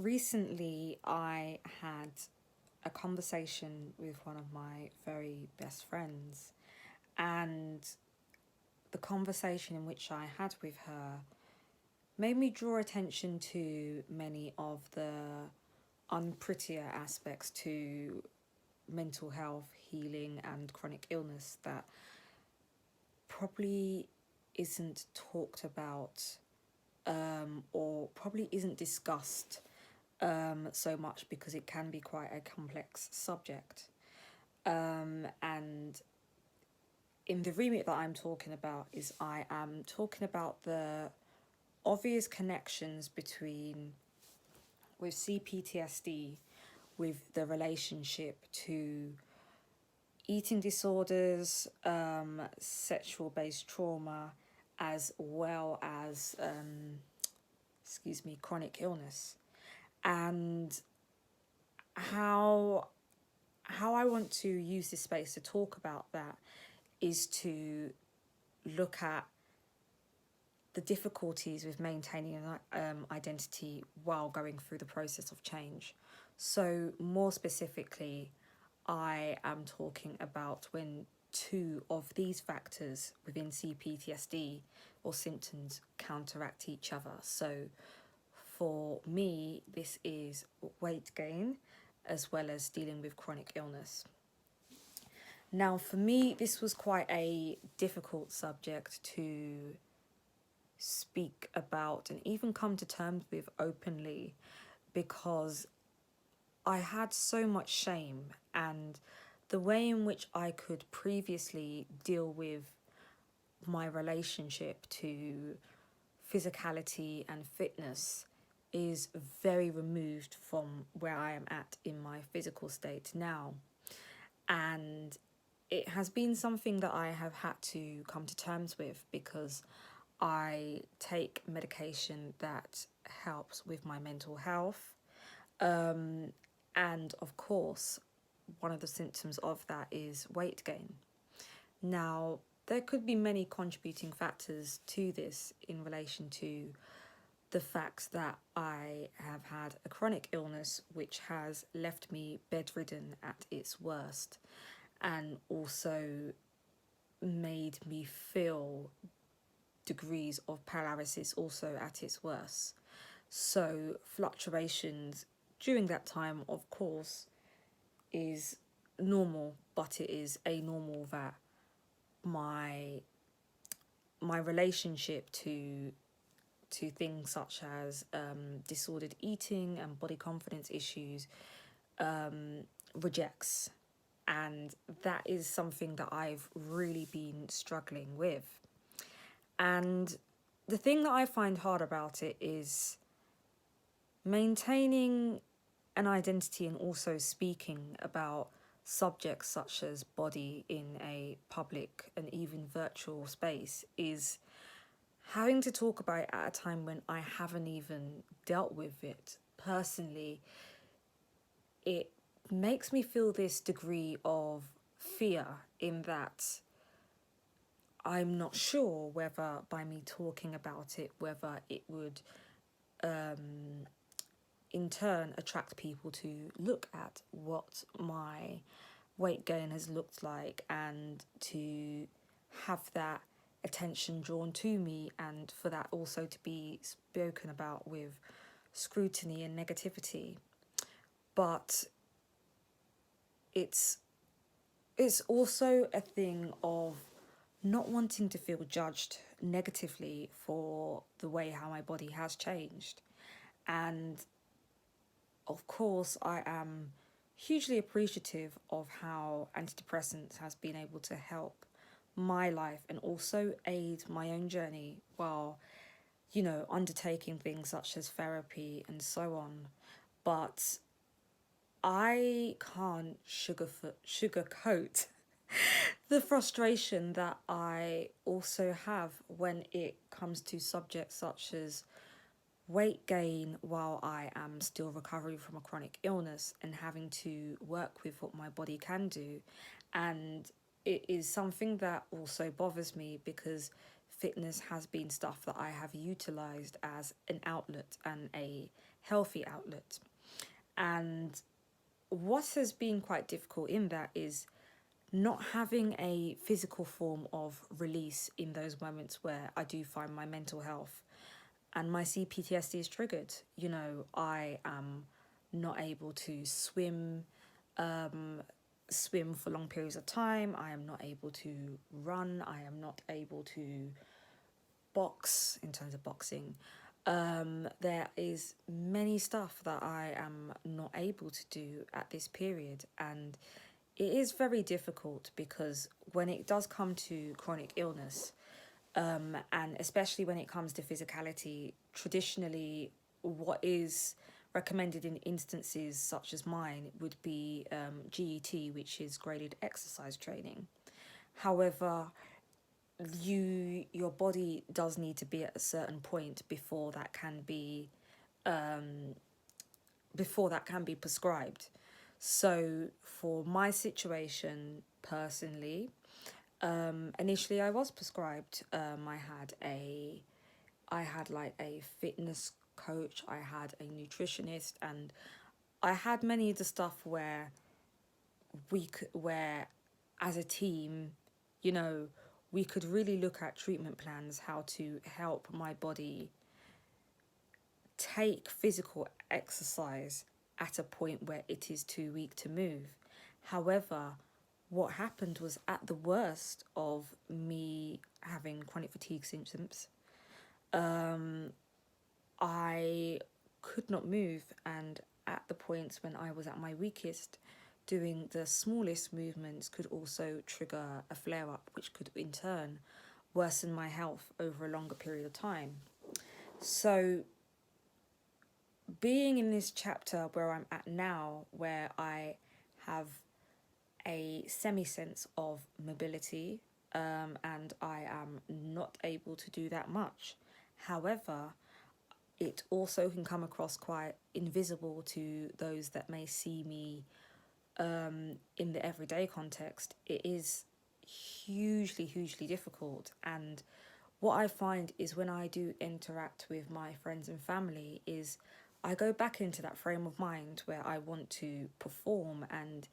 recently I had a conversation with one of my very best friends, and the conversation in which I had with her made me draw attention to many of the unprettier aspects to mental health, healing, and chronic illness that probably isn't talked about, or probably isn't discussed so much because it can be quite a complex subject. And in the remit that I'm talking about is I am talking about the obvious connections between with C-PTSD with the relationship to eating disorders, sexual based trauma, as well as chronic illness, and how I want to use this space to talk about that is to look at the difficulties with maintaining an identity while going through the process of change. So more specifically, I am talking about when two of these factors within C-PTSD or symptoms counteract each other. So for me, this is weight gain as well as dealing with chronic illness. Now, for me, this was quite a difficult subject to speak about and even come to terms with openly, because I had so much shame, and the way in which I could previously deal with my relationship to physicality and fitness is very removed from where I am at in my physical state now. And it has been something that I have had to come to terms with because I take medication that helps with my mental health. And of course, one of the symptoms of that is weight gain. Now, there could be many contributing factors to this in relation to the fact that I have had a chronic illness which has left me bedridden at its worst, and also made me feel degrees of paralysis also at its worst. So fluctuations during that time, of course, is normal, but it is a normal that my relationship to things such as disordered eating and body confidence issues rejects. And that is something that I've really been struggling with. And the thing that I find hard about it is maintaining an identity and also speaking about subjects such as body in a public and even virtual space is having to talk about it at a time when I haven't even dealt with it personally. It makes me feel this degree of fear in that I'm not sure whether by me talking about it, whether it would in turn attract people to look at what my weight gain has looked like and to have that attention drawn to me, and for that also to be spoken about with scrutiny and negativity. But it's also a thing of not wanting to feel judged negatively for the way how my body has changed. And of course, I am hugely appreciative of how antidepressants has been able to help my life and also aid my own journey while, undertaking things such as therapy and so on. But I can't sugarcoat the frustration that I also have when it comes to subjects such as weight gain while I am still recovering from a chronic illness and having to work with what my body can do. And it is something that also bothers me because fitness has been stuff that I have utilized as an outlet and a healthy outlet. And what has been quite difficult in that is not having a physical form of release in those moments where I do find my mental health and my C-PTSD is triggered. You know, I am not able to swim for long periods of time. I am not able to run. I am not able to box in terms of boxing. There is many stuff that I am not able to do at this period, and it is very difficult because when it does come to chronic illness, and especially when it comes to physicality, traditionally what is recommended in instances such as mine would be GET, which is graded exercise training. However, your body does need to be at a certain point before that can be prescribed. So for my situation personally, initially I was prescribed. I had like a fitness coach, I had a nutritionist, and I had many of the stuff where as a team, you know, we could really look at treatment plans, how to help my body take physical exercise at a point where it is too weak to move. However, what happened was at the worst of me having chronic fatigue symptoms, I could not move, and at the points when I was at my weakest, doing the smallest movements could also trigger a flare up, which could in turn worsen my health over a longer period of time. So, being in this chapter where I'm at now, where I have a semi sense of mobility, and I am not able to do that much. However, it also can come across quite invisible to those that may see me in the everyday context. It is hugely difficult, and what I find is when I do interact with my friends and family is I go back into that frame of mind where I want to perform and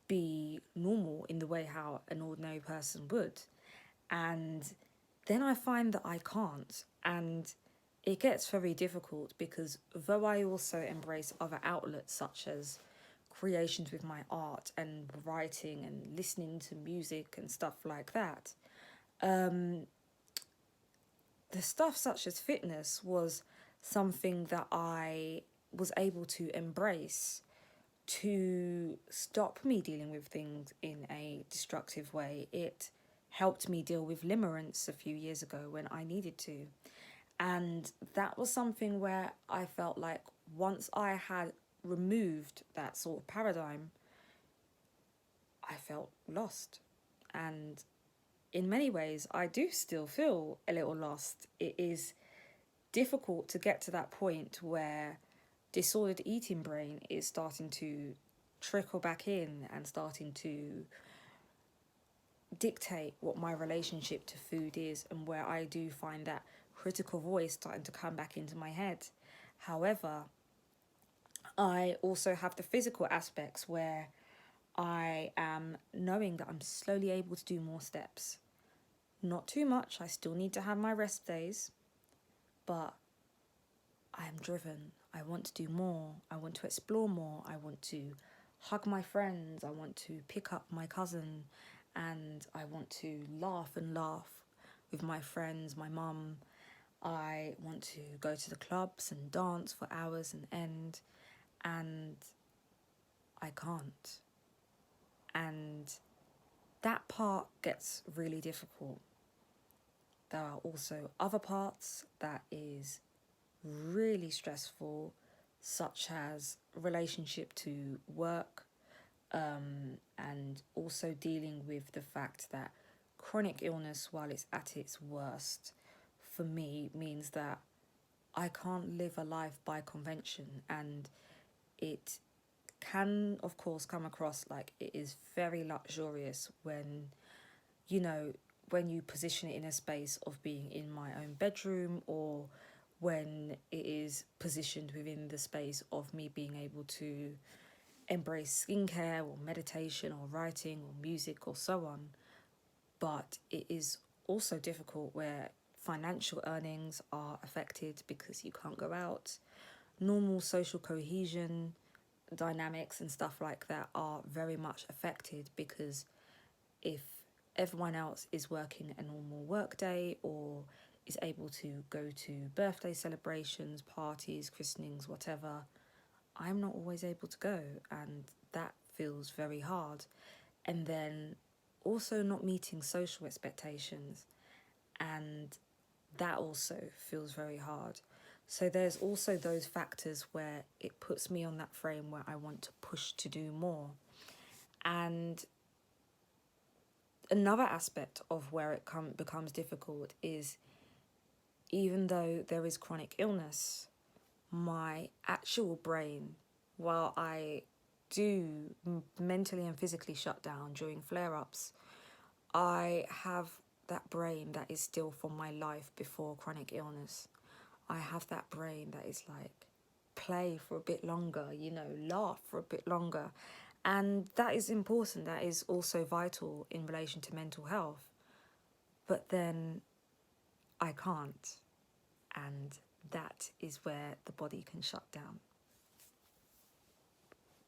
be normal in the way how an ordinary person would, and then I find that I can't, and it gets very difficult because though I also embrace other outlets such as creations with my art and writing and listening to music and stuff like that, the stuff such as fitness was something that I was able to embrace to stop me dealing with things in a destructive way. It helped me deal with limerence a few years ago when I needed to. And that was something where I felt like once I had removed that sort of paradigm, I felt lost. And in many ways, I do still feel a little lost. It is difficult to get to that point where disordered eating brain is starting to trickle back in and starting to dictate what my relationship to food is, and where I do find that critical voice starting to come back into my head. However, I also have the physical aspects where I am knowing that I'm slowly able to do more steps. Not too much, I still need to have my rest days, but I am driven. I want to do more. I want to explore more. I want to hug my friends. I want to pick up my cousin, and I want to laugh and laugh with my friends, my mum. I want to go to the clubs and dance for hours and end, and I can't. And that part gets really difficult. There are also other parts that is really stressful, such as relationship to work, and also dealing with the fact that chronic illness, while it's at its worst, for me means that I can't live a life by convention, and it can, of course, come across like it is very luxurious when, you know, when you position it in a space of being in my own bedroom, or when it is positioned within the space of me being able to embrace skincare or meditation or writing or music or so on. But it is also difficult where financial earnings are affected because you can't go out. Normal social cohesion dynamics and stuff like that are very much affected, because if everyone else is working a normal work day or is able to go to birthday celebrations, parties, christenings, whatever, I'm not always able to go, and that feels very hard. And then also not meeting social expectations, and that also feels very hard. So there's also those factors where it puts me on that frame where I want to push to do more. And another aspect of where it becomes difficult is, even though there is chronic illness, my actual brain, while I do mentally and physically shut down during flare-ups, I have that brain that is still from my life before chronic illness. I have that brain that is like, play for a bit longer, laugh for a bit longer. And that is important. That is also vital in relation to mental health. But then I can't. And that is where the body can shut down.